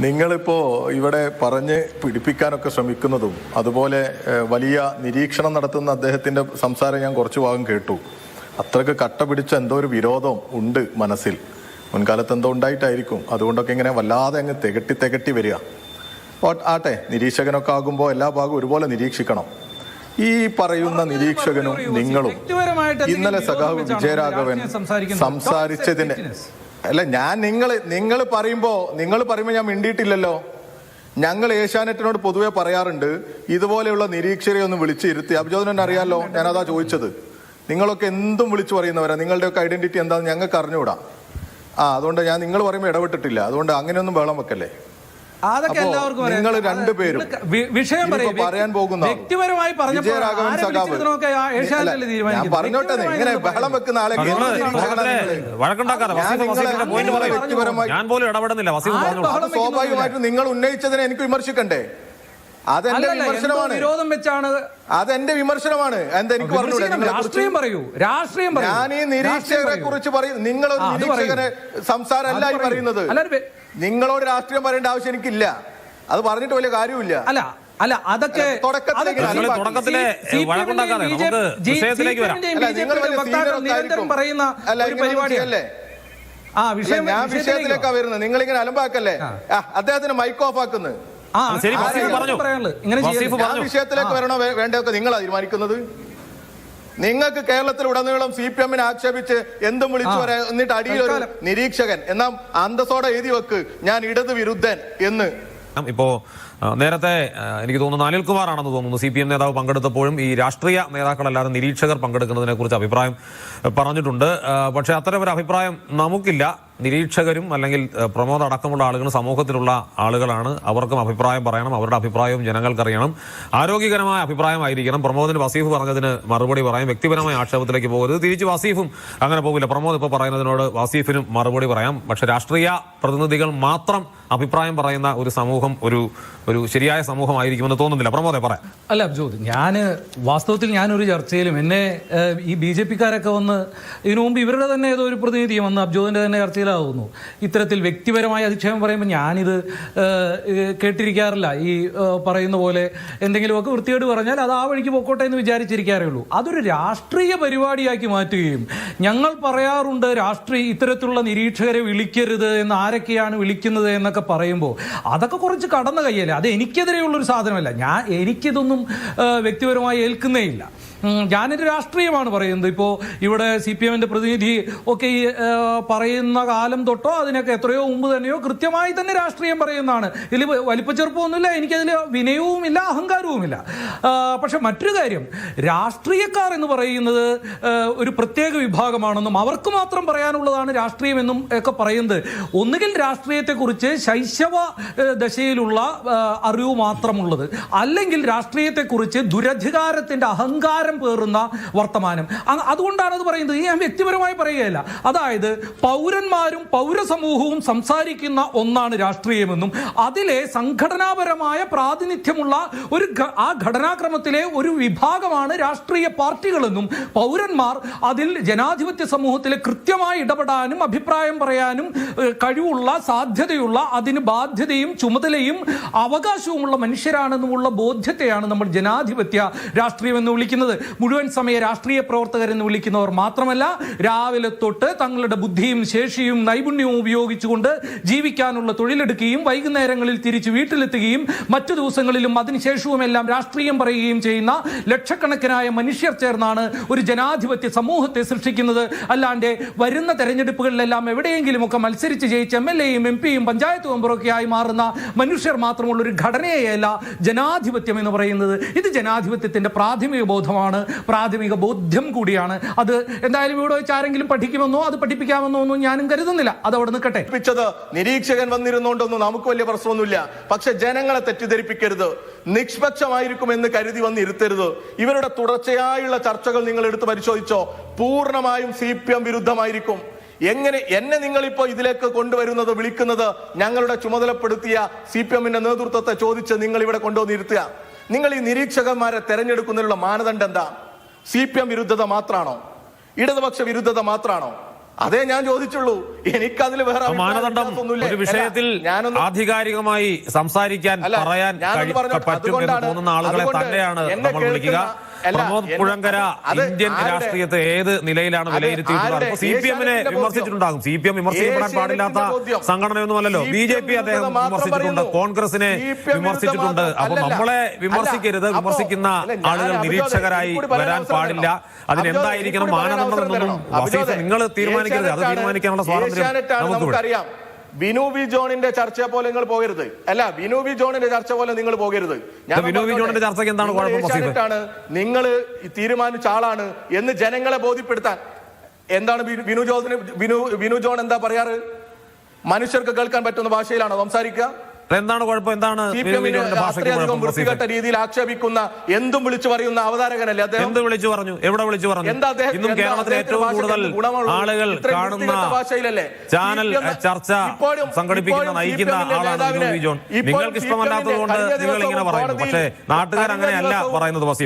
നിങ്ങളിപ്പോൾ ഇവിടെ പറഞ്ഞ് പിടിപ്പിക്കാനൊക്കെ ശ്രമിക്കുന്നതും അതുപോലെ വലിയ നിരീക്ഷണം നടത്തുന്ന അദ്ദേഹത്തിൻ്റെ സംസാരം ഞാൻ കുറച്ച് ഭാഗം കേട്ടു. അത്രയ്ക്ക് കട്ട പിടിച്ച എന്തോ ഒരു വിരോധം ഉണ്ട് മനസ്സിൽ, മുൻകാലത്ത് എന്തോ ഉണ്ടായിട്ടായിരിക്കും. അതുകൊണ്ടൊക്കെ ഇങ്ങനെ വല്ലാതെ അങ്ങ് തികട്ടി വരിക. ആട്ടെ, നിരീക്ഷകനൊക്കെ ആകുമ്പോൾ എല്ലാ ഭാഗവും ഒരുപോലെ നിരീക്ഷിക്കണം. ഈ പറയുന്ന നിരീക്ഷകനും നിങ്ങളും ഇന്നലെ സഖാവ് വിജയരാഘവൻ സംസാരിച്ചതിന് അല്ല, നിങ്ങൾ പറയുമ്പോൾ ഞാൻ മിണ്ടിയിട്ടില്ലല്ലോ. ഞങ്ങൾ ഏഷ്യാനെറ്റിനോട് പൊതുവെ പറയാറുണ്ട്, ഇതുപോലെയുള്ള നിരീക്ഷകരെ ഒന്ന് വിളിച്ചിരുത്തി. അഭിജോദനെ അറിയാലോ, ഞാനതാ ചോദിച്ചത്. നിങ്ങളൊക്കെ എന്തും വിളിച്ചു പറയുന്നവരാ, നിങ്ങളുടെയൊക്കെ ഐഡന്റിറ്റി എന്താണെന്ന് ഞങ്ങൾക്ക് അറിഞ്ഞുകൂടാ. അതുകൊണ്ട് ഞാൻ നിങ്ങൾ പറയുമ്പോൾ ഇടപെട്ടിട്ടില്ല. അതുകൊണ്ട് അങ്ങനെയൊന്നും ബഹളം വെക്കല്ലേ. നിങ്ങൾ രണ്ടുപേരും പറയാൻ പോകുന്ന ഞാൻ പറഞ്ഞോട്ടെ, ഇങ്ങനെ ബഹളം വെക്കുന്ന ആളെ സ്വാഭാവികമായിട്ടും നിങ്ങൾ ഉന്നയിച്ചതിനെ എനിക്ക് വിമർശിക്കണ്ടേ? അതെന്റെ വിമർശനമാണ്. അതെന്റെ വിമർശനമാണ്. എന്താ എനിക്ക് പറഞ്ഞൂടെ? ഞാൻ ഈ നിരീക്ഷകരെ കുറിച്ച് പറയും. നിങ്ങളൊരു നിരീക്ഷകനെ സംസാരമല്ല ഈ പറയുന്നത്. നിങ്ങളോട് രാഷ്ട്രീയം പറയേണ്ട ആവശ്യം എനിക്കില്ല. അത് പറഞ്ഞിട്ട് വലിയ കാര്യമില്ല. അല്ല, അതൊക്കെ നിരന്തരം പറയുന്ന പരിപാടിയല്ലേ. ഞാൻ വിഷയത്തിലേക്കാ വരുന്നത്. നിങ്ങളിങ്ങനെ അലമ്പാക്കല്ലേ. അദ്ദേഹത്തിന് മൈക്ക് ഓഫ് ആക്കുന്നത്. വിഷയത്തിലേക്ക് വരണോ വേണ്ടതൊക്കെ നിങ്ങളാ തീരുമാനിക്കുന്നത്. നിങ്ങൾക്ക് കേരളത്തിൽ ഉടനീളം CPM ആക്ഷേപിച്ച് എന്തും വിളിച്ചു വരാ, എന്നിട്ട് അടിയിലൊരു നിരീക്ഷകൻ എന്നാ അന്തസ്സോടെ എഴുതി വെക്ക്, ഞാൻ ഇടത് വിരുദ്ധൻ എന്ന്. ഇപ്പോ നേരത്തെ എനിക്ക് തോന്നുന്നു അനിൽകുമാറാണെന്ന് തോന്നുന്നു CPM നേതാവ് പങ്കെടുത്തപ്പോഴും ഈ രാഷ്ട്രീയ നേതാക്കളല്ലാതെ നിരീക്ഷകർ പങ്കെടുക്കുന്നതിനെ കുറിച്ച് അഭിപ്രായം പറഞ്ഞിട്ടുണ്ട്. പക്ഷെ അത്തരം ഒരു അഭിപ്രായം നമുക്കില്ല. നിരീക്ഷകരും അല്ലെങ്കിൽ പ്രമോദ് അടക്കമുള്ള ആളുകൾ സമൂഹത്തിലുള്ള ആളുകളാണ്. അവർക്കും അഭിപ്രായം പറയണം. അവരുടെ അഭിപ്രായവും ജനങ്ങൾക്കറിയണം. ആരോഗ്യകരമായ അഭിപ്രായമായിരിക്കണം. പ്രമോദിന് വസീഫ് പറഞ്ഞതിന് മറുപടി പറയാം. വ്യക്തിപരമായ ആക്ഷേപത്തിലേക്ക് പോകരുത്. തിരിച്ച് വസീഫും അങ്ങനെ പോകില്ല. പ്രമോദ് ഇപ്പോൾ പറയുന്നതിനോട് വസീഫിനും മറുപടി പറയാം. പക്ഷെ രാഷ്ട്രീയ പ്രതിനിധികൾ മാത്രം അഭിപ്രായം പറയുന്ന ഒരു സമൂഹം ഒരു ശരിയായ സമൂഹമായിരിക്കുമെന്ന് തോന്നുന്നില്ല. പ്രമോദെ പറയാം. അല്ല അബ്ജോദ്, വാസ്തവത്തിൽ ഞാനൊരു ചർച്ചയിലും എന്നെ ഈ BJP-ക്കാരൊക്കെ വന്ന് ഇതിനു മുമ്പ് ഇവരുടെ തന്നെ ഏതോ ഒരു പ്രതിനിധി വന്ന് അബ്ജോദിന്റെ തന്നെ ചർച്ചയിലാവുന്നു. ഇത്തരത്തിൽ വ്യക്തിപരമായ അധിക്ഷേപം പറയുമ്പോൾ ഞാനിത് കേട്ടിരിക്കാറില്ല. ഈ പറയുന്ന പോലെ എന്തെങ്കിലുമൊക്കെ വൃത്തിയോട് പറഞ്ഞാൽ അത് ആ വഴിക്ക് പൊക്കോട്ടെ എന്ന് വിചാരിച്ചിരിക്കാറേ ഉള്ളൂ. അതൊരു രാഷ്ട്രീയ പരിപാടിയാക്കി മാറ്റുകയും ഞങ്ങൾ പറയാറുണ്ട് ഇത്തരത്തിലുള്ള നിരീക്ഷകരെ വിളിക്കരുത് എന്ന്, ആരൊക്കെയാണ് വിളിക്കുന്നത് എന്നൊക്കെ പറയുമ്പോൾ അതൊക്കെ കുറച്ച് കടന്ന കയ്യല്ലേ. അത് എനിക്കെതിരെയുള്ളൊരു സാധനമല്ല. എനിക്കിതൊന്നും വ്യക്തിപരമായി ഏൽക്കുന്നേ ഇല്ല. ഞാനൊരു രാഷ്ട്രീയമാണ് പറയുന്നത്. ഇപ്പോൾ ഇവിടെ CPM-ന്റെ പ്രതിനിധി ഒക്കെ ഈ പറയുന്ന കാലം തൊട്ടോ അതിനൊക്കെ എത്രയോ മുമ്പ് തന്നെയോ കൃത്യമായി തന്നെ രാഷ്ട്രീയം പറയുന്നതാണ്. ഇതിൽ വലിപ്പച്ചെറുപ്പമൊന്നുമില്ല, എനിക്കതിൽ വിനയവുമില്ല, അഹങ്കാരവുമില്ല. പക്ഷെ മറ്റൊരു കാര്യം, രാഷ്ട്രീയക്കാർ എന്ന് പറയുന്നത് ഒരു പ്രത്യേക വിഭാഗമാണെന്നും അവർക്ക് മാത്രം പറയാനുള്ളതാണ് രാഷ്ട്രീയമെന്നും ഒക്കെ പറയുന്നത് ഒന്നുകിൽ രാഷ്ട്രീയത്തെക്കുറിച്ച് ശൈശവ ദശയിലുള്ള അറിവ് മാത്രമുള്ളത്, അല്ലെങ്കിൽ രാഷ്ട്രീയത്തെക്കുറിച്ച് ദുരധികാരത്തിന്റെ അഹങ്കാരം പേറുന്ന വർത്തമാനം. അതുകൊണ്ടാണ് അത് പറയുന്നത്. ഞാൻ വ്യക്തിപരമായി പറയുകയല്ല. അതായത് പൗരന്മാരും പൗരസമൂഹവും സംസാരിക്കുന്ന ഒന്നാണ് രാഷ്ട്രീയമെന്നും അതിലെ സംഘടനാപരമായ പ്രാതിനിധ്യമുള്ള ആ ഘടനാക്രമത്തിലെ ഒരു വിഭാഗമാണ് രാഷ്ട്രീയ പാർട്ടികളെന്നും പൗരന്മാർ അതിൽ ജനാധിപത്യ സമൂഹത്തിലെ കൃത്യമായി ഇടപെടാനും അഭിപ്രായം പറയാനും കഴിവുള്ള, സാധ്യതയുള്ള, അതിന് ബാധ്യതയും ചുമതലയും അവകാശവുമുള്ള മനുഷ്യരാണെന്നുമുള്ള ബോധ്യത്തെയാണ് നമ്മൾ ജനാധിപത്യ രാഷ്ട്രീയം എന്ന് വിളിക്കുന്നത്. മുഴുവൻ സമയ രാഷ്ട്രീയ പ്രവർത്തകരെന്ന് വിളിക്കുന്നവർ മാത്രമല്ല, രാവിലെ തൊട്ട് തങ്ങളുടെ ബുദ്ധിയും ശേഷിയും നൈപുണ്യവും ഉപയോഗിച്ചുകൊണ്ട് ജീവിക്കാനുള്ള തൊഴിലെടുക്കുകയും വൈകുന്നേരങ്ങളിൽ തിരിച്ച് വീട്ടിലെത്തുകയും മറ്റു ദിവസങ്ങളിലും അതിനുശേഷവുമെല്ലാം രാഷ്ട്രീയം പറയുകയും ചെയ്യുന്ന ലക്ഷക്കണക്കിനായ മനുഷ്യർ ചേർന്നാണ് ഒരു ജനാധിപത്യ സമൂഹത്തെ സൃഷ്ടിക്കുന്നത്. അല്ലാണ്ട് വരുന്ന തെരഞ്ഞെടുപ്പുകളിലെല്ലാം എവിടെയെങ്കിലുമൊക്കെ മത്സരിച്ച് ജയിച്ച് MLA-യും MP-യും പഞ്ചായത്ത് മെമ്പറൊക്കെ ആയി മാറുന്ന മനുഷ്യർ മാത്രമുള്ള ഒരു ഘടനയെയല്ല ജനാധിപത്യം എന്ന് പറയുന്നത്. ഇത് ജനാധിപത്യത്തിന്റെ പ്രാഥമിക ബോധമാണ്, പ്രാഥമിക ബോധ്യം കൂടിയാണ്. അത് എന്തായാലും ഇവിടെ വെച്ച് ആരെങ്കിലും പഠിക്കുമെന്നോ അത് പഠിപ്പിക്കാമെന്നോ ഒന്നും ഞാനും കരുതുന്നില്ല. അത് അവിടെ നിൽക്കട്ടെ. നിരീക്ഷകൻ വന്നിരുന്നോണ്ടൊന്നും നമുക്ക് വലിയ പ്രശ്നമൊന്നുമില്ല. പക്ഷെ ജനങ്ങളെ തെറ്റിദ്ധരിപ്പിക്കരുത്, നിഷ്പക്ഷമായിരിക്കുമെന്ന് കരുതി വന്നിരുത്തരുത്. ഇവരുടെ തുടർച്ചയായുള്ള ചർച്ചകൾ നിങ്ങൾ എടുത്ത് പരിശോധിച്ചോ, പൂർണ്ണമായും CPM വിരുദ്ധമായിരിക്കും. എന്നെ നിങ്ങളിപ്പോ ഇതിലേക്ക് കൊണ്ടുവരുന്നത്, വിളിക്കുന്നത് ഞങ്ങളുടെ ചുമതലപ്പെടുത്തിയ CPM-ന്റെ നേതൃത്വത്തെ ചോദിച്ച് നിങ്ങൾ ഇവിടെ കൊണ്ടുവന്നിരുത്തുക. നിങ്ങൾ ഈ നിരീക്ഷകന്മാരെ തെരഞ്ഞെടുക്കുന്നതിനുള്ള മാനദണ്ഡം എന്താ? CPM വിരുദ്ധത മാത്രാണോ? ഇടതുപക്ഷ വിരുദ്ധത മാത്രാണോ? അതേ ഞാൻ ചോദിച്ചുള്ളൂ. എനിക്കതിൽ വേറെ അഭിപ്രായ മാനദണ്ഡം വ്യത്യാസമൊന്നുമില്ല. ഒരു വിഷയത്തിൽ അല്ല, ഞാനൊന്ന് ആധികാരികമായി സംസാരിക്കാൻ അല്ല, പറയാൻ ഞാനൊന്ന് പറഞ്ഞു. പറ്റും എന്ന് അതുകൊണ്ടാണ് തോന്നുന്ന ആളുകളെ അതുകൊണ്ട് തന്നെയാണ് എന്നെ നമ്മൾ വിളിക്കുക. അല്ല, പ്രമോദ് പുഴങ്കര അത് ഇന്ത്യൻ ആരുടെ- രാഷ്ട്രീയത്തെ ഏത് നിലയിലാണ് വിലയിരുത്തിയിട്ടുള്ളത്? സി പി എമ്മിനെ വിമർശിച്ചിട്ടുണ്ടാകും. സി പി എം വിമർശിക്കപ്പെടാൻ പാടില്ലാത്ത സംഘടനയൊന്നുമല്ലോ. ബി ജെ പി അദ്ദേഹം വിമർശിച്ചിട്ടുണ്ട്, കോൺഗ്രസിനെ വിമർശിച്ചിട്ടുണ്ട്. അപ്പൊ നമ്മളെ വിമർശിക്കരുത്, വിമർശിക്കുന്ന ആളുകൾ നിരീക്ഷകരായി വരാൻ പാടില്ല. അതിനെന്തായിരിക്കണം മാനദണ്ഡം എന്നൊന്നും വസീഫ് നിങ്ങൾ തീരുമാനിക്കരുത്. അത് തീരുമാനിക്കാനുള്ള സ്വാതന്ത്ര്യം നമുക്കറിയാം. വിനു വി ജോണിന്റെ ചർച്ച പോലെ നിങ്ങൾ പോകരുത്. അല്ല, വിനു വി ജോണിന്റെ ചർച്ച പോലെ നിങ്ങൾ പോകരുത്. വിനു വി ജോണിന്റെ ചർച്ചയ്ക്ക് എന്താണ് കുഴപ്പം? നിങ്ങൾ തീരുമാനിച്ച ആളാണ് എന്ന് ജനങ്ങളെ ബോധ്യപ്പെടുത്താൻ. എന്താണ് വിനു ജോൺ എന്താ പറയാറ്? മനുഷ്യർക്ക് കേൾക്കാൻ പറ്റുന്ന ഭാഷയിലാണോ സംസാരിക്കുക? എന്താണ് കുഴപ്പം? എന്താണ് അത്രയധികം വൃത്തികെട്ട രീതിയിൽ ആക്ഷേപിക്കുന്ന, എന്തും വിളിച്ചു പറയുന്ന അവതാരകനല്ലേ അദ്ദേഹം? എന്ത് വിളിച്ചു പറഞ്ഞു? എവിടെ വിളിച്ചു പറഞ്ഞു? ഇന്നും കേരളത്തിൽ ഏറ്റവും കൂടുതൽ ആളുകൾ കാണുന്ന ചാനൽ ചർച്ച സംഘടിപ്പിക്കുന്ന, നയിക്കുന്ന ആളാണ് വിനു വി ജോൺ. നിങ്ങൾക്ക് ഇഷ്ടമല്ലാത്തത് കൊണ്ട് നിങ്ങൾ ഇങ്ങനെ പറയുന്നു. പക്ഷേ നാട്ടുകാർ അങ്ങനെയല്ല പറയുന്നത്. വസീം.